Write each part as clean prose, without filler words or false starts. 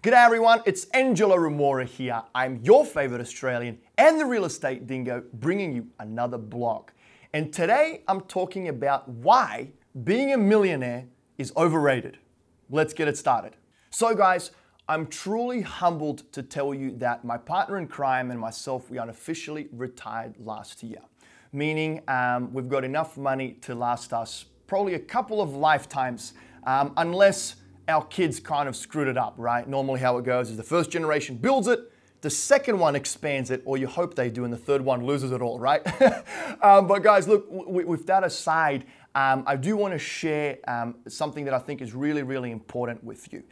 G'day everyone, it's Angelo Remora here. I'm your favorite Australian and the real estate dingo bringing you another blog. And today I'm talking about why being a millionaire is overrated. Let's get it started. So guys, I'm truly humbled to tell you that my partner in crime and myself, we unofficially retired last year. Meaning we've got enough money to last us probably a couple of lifetimes, unless our kids kind of screwed it up, right? Normally how it goes is the first generation builds it, the second one expands it, or you hope they do, and the third one loses it all, right? But guys, look, with that aside, I do want to share something that I think is really, really important with you.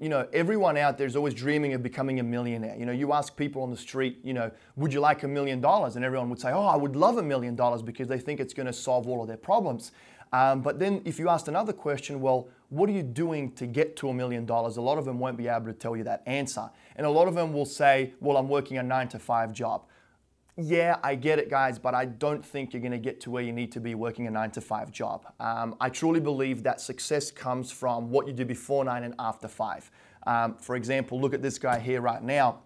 You know, everyone out there is always dreaming of becoming a millionaire. You know, you ask people on the street, you know, would you like $1 million? And everyone would say, oh, I would love $1 million because they think it's going to solve all of their problems. But then if you asked another question, well, what are you doing to get to $1 million? A lot of them won't be able to tell you that answer. And a lot of them will say, well, I'm working a 9-to-5 job. Yeah, I get it, guys, but I don't think you're going to get to where you need to be working a 9-to-5 job. I truly believe that success comes from what you do before 9 and after 5. For example, look at this guy here right now.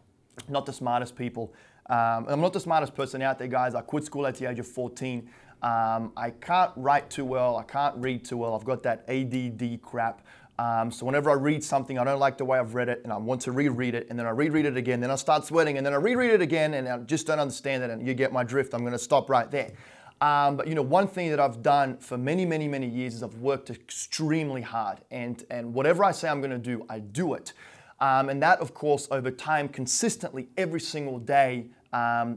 Not the smartest people. I'm not the smartest person out there, guys. I quit school at the age of 14. I can't write too well. I can't read too well. I've got that ADD crap. So whenever I read something, I don't like the way I've read it, and I want to reread it, and then I reread it again, then I start sweating, and then I reread it again, and I just don't understand it, and you get my drift. I'm going to stop right there. But you know, one thing that I've done for many, many, many years is I've worked extremely hard, and whatever I say I'm going to do, I do it. And that, of course, over time, consistently, every single day,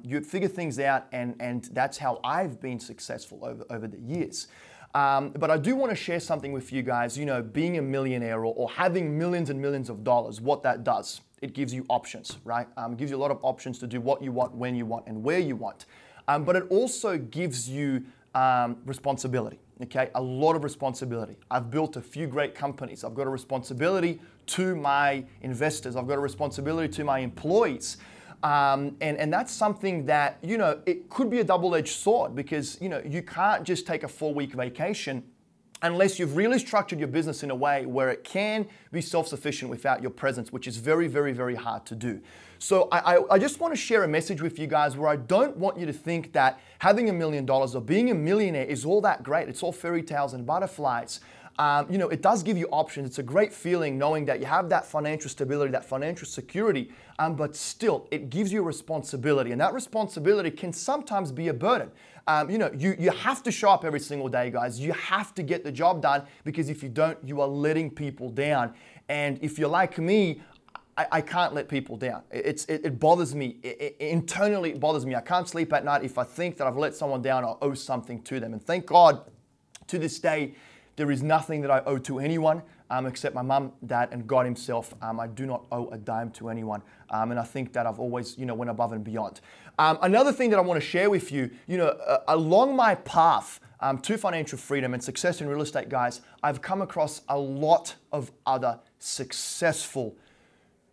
you figure things out, and that's how I've been successful over the years. But I do want to share something with you guys. You know, being a millionaire or having millions and millions of dollars, what that does, it gives you options, right? It gives you a lot of options to do what you want, when you want, and where you want. But it also gives you responsibility, okay? A lot of responsibility. I've built a few great companies. I've got a responsibility to my investors. I've got a responsibility to my employees. And that's something that, you know, it could be a double-edged sword because, you know, you can't just take a 4-week vacation unless you've really structured your business in a way where it can be self-sufficient without your presence, which is very, very, very hard to do. So I just want to share a message with you guys where I don't want you to think that having $1 million or being a millionaire is all that great. It's all fairy tales and butterflies. You know, it does give you options. It's a great feeling knowing that you have that financial stability, that financial security, but still, it gives you a responsibility, and that responsibility can sometimes be a burden. You know, you have to show up every single day, guys. You have to get the job done because if you don't, you are letting people down. And if you're like me, I can't let people down. It bothers me. Internally, it bothers me. I can't sleep at night if I think that I've let someone down or owe something to them. And thank God, to this day, there is nothing that I owe to anyone except my mum, dad, and God himself. I do not owe a dime to anyone. And I think that I've always, you know, went above and beyond. Another thing that I want to share with you, you know, along my path to financial freedom and success in real estate, guys, I've come across a lot of other successful,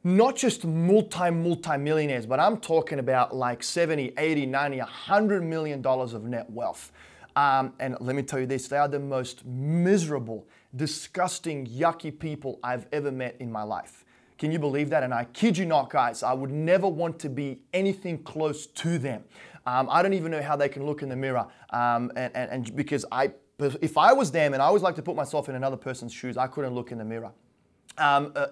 not just multi-millionaires, but I'm talking about like 70, 80, 90, $100 million of net wealth. And let me tell you this, they are the most miserable, disgusting, yucky people I've ever met in my life. Can you believe that? And I kid you not, guys, I would never want to be anything close to them. I don't even know how they can look in the mirror. And because if I was them and I always like to put myself in another person's shoes, I couldn't look in the mirror.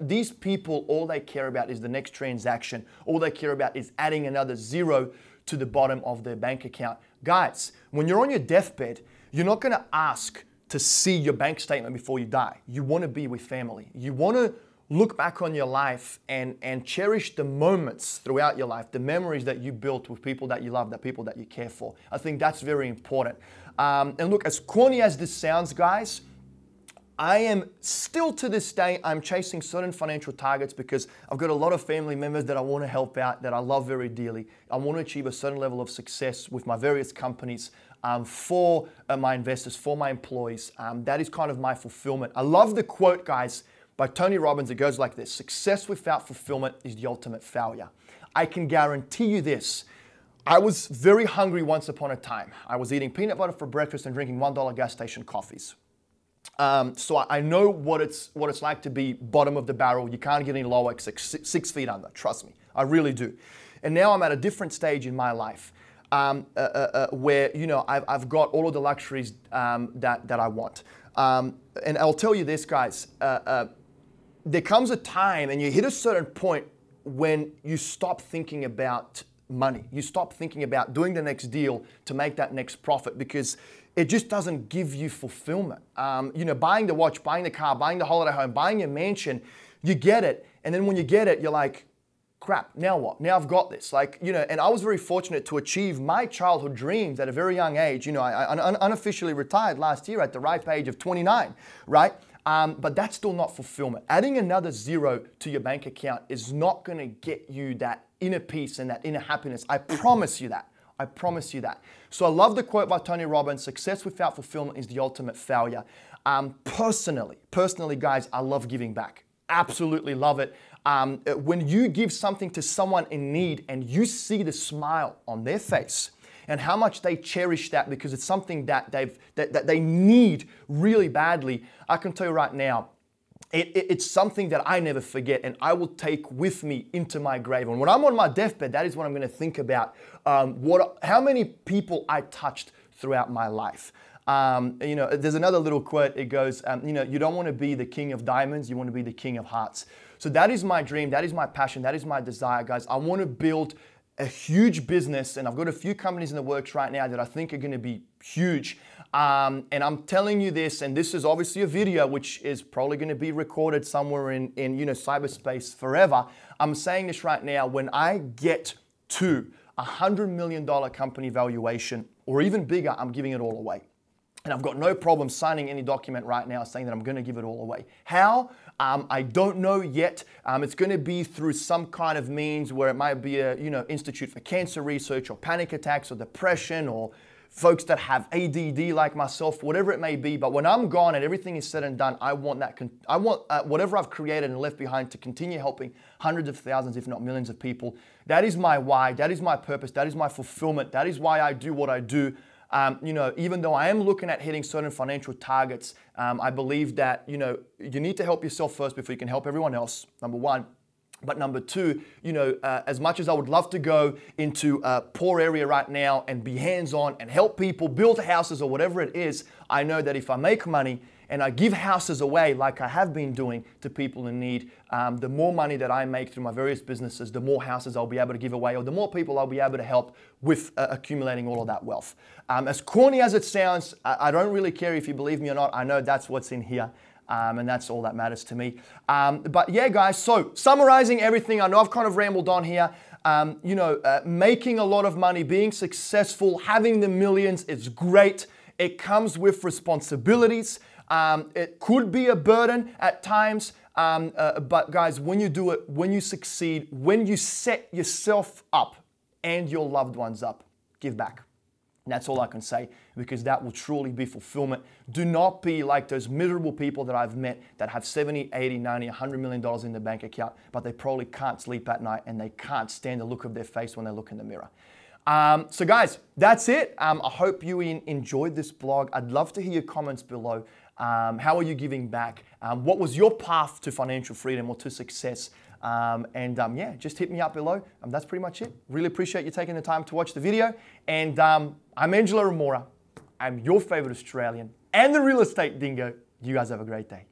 These people, all they care about is the next transaction. All they care about is adding another zero to the bottom of their bank account. Guys, when you're on your deathbed, you're not going to ask to see your bank statement before you die. You want to be with family. You want to look back on your life and cherish the moments throughout your life, the memories that you built with people that you love, the people that you care for. I think that's very important. And look, as corny as this sounds, guys, I am still to this day, I'm chasing certain financial targets because I've got a lot of family members that I want to help out, that I love very dearly. I want to achieve a certain level of success with my various companies for my investors, for my employees. That is kind of my fulfillment. I love the quote, guys, by Tony Robbins. It goes like this: success without fulfillment is the ultimate failure. I can guarantee you this. I was very hungry once upon a time. I was eating peanut butter for breakfast and drinking $1 gas station coffees. So I know what it's like to be bottom of the barrel. You can't get any lower, it's like 6 feet under. Trust me, I really do. And now I'm at a different stage in my life where I've got all of the luxuries that I want. And I'll tell you this, guys. There comes a time, and you hit a certain point when you stop thinking about money. You stop thinking about doing the next deal to make that next profit, because it just doesn't give you fulfillment. Buying the watch, buying the car, buying the holiday home, buying your mansion, you get it. And then when you get it, you're like, crap, now what? Now I've got this. And I was very fortunate to achieve my childhood dreams at a very young age. I unofficially retired last year at the ripe age of 29, right? But that's still not fulfillment. Adding another zero to your bank account is not gonna get you that inner peace and that inner happiness. I promise you that. I promise you that. So I love the quote by Tony Robbins: success without fulfillment is the ultimate failure. Personally, guys, I love giving back. Absolutely love it. When you give something to someone in need and you see the smile on their face and how much they cherish that because it's something that they need really badly, I can tell you right now, it's something that I never forget and I will take with me into my grave. And when I'm on my deathbed, that is what I'm going to think about, how many people I touched throughout my life. There's another little quote. It goes, you don't want to be the king of diamonds, you want to be the king of hearts. So that is my dream, that is my passion, that is my desire, guys. I want to build a huge business, and I've got a few companies in the works right now that I think are going to be huge. And I'm telling you this, and this is obviously a video which is probably going to be recorded somewhere in cyberspace forever. I'm saying this right now. When I get to $100 million company valuation or even bigger, I'm giving it all away. And I've got no problem signing any document right now saying that I'm going to give it all away. How? I don't know yet. It's going to be through some kind of means where it might be a Institute for Cancer Research, or panic attacks or depression, or folks that have ADD like myself, whatever it may be. But when I'm gone and everything is said and done, I want whatever I've created and left behind to continue helping hundreds of thousands, if not millions of people. That is my why. That is my purpose. That is my fulfillment. That is why I do what I do. Even though I am looking at hitting certain financial targets, I believe that, you need to help yourself first before you can help everyone else, number one. But number two, as much as I would love to go into a poor area right now and be hands-on and help people build houses or whatever it is, I know that if I make money and I give houses away like I have been doing to people in need, the more money that I make through my various businesses, the more houses I'll be able to give away, or the more people I'll be able to help with accumulating all of that wealth. As corny as it sounds, I don't really care if you believe me or not. I know that's what's in here. And that's all that matters to me. But yeah, guys, so summarizing everything, I know I've kind of rambled on here. Making a lot of money, being successful, having the millions, it's great. It comes with responsibilities. It could be a burden at times. But guys, when you do it, when you succeed, when you set yourself up and your loved ones up, give back. And that's all I can say, because that will truly be fulfillment. Do not be like those miserable people that I've met that have 70, 80, 90, $100 million in their bank account, but they probably can't sleep at night and they can't stand the look of their face when they look in the mirror. So guys, that's it. I hope you enjoyed this blog. I'd love to hear your comments below. How are you giving back? What was your path to financial freedom or to success? Yeah, just hit me up below. That's pretty much it. Really appreciate you taking the time to watch the video. And I'm Angelo Remora. I'm your favorite Australian and the real estate dingo. You guys have a great day.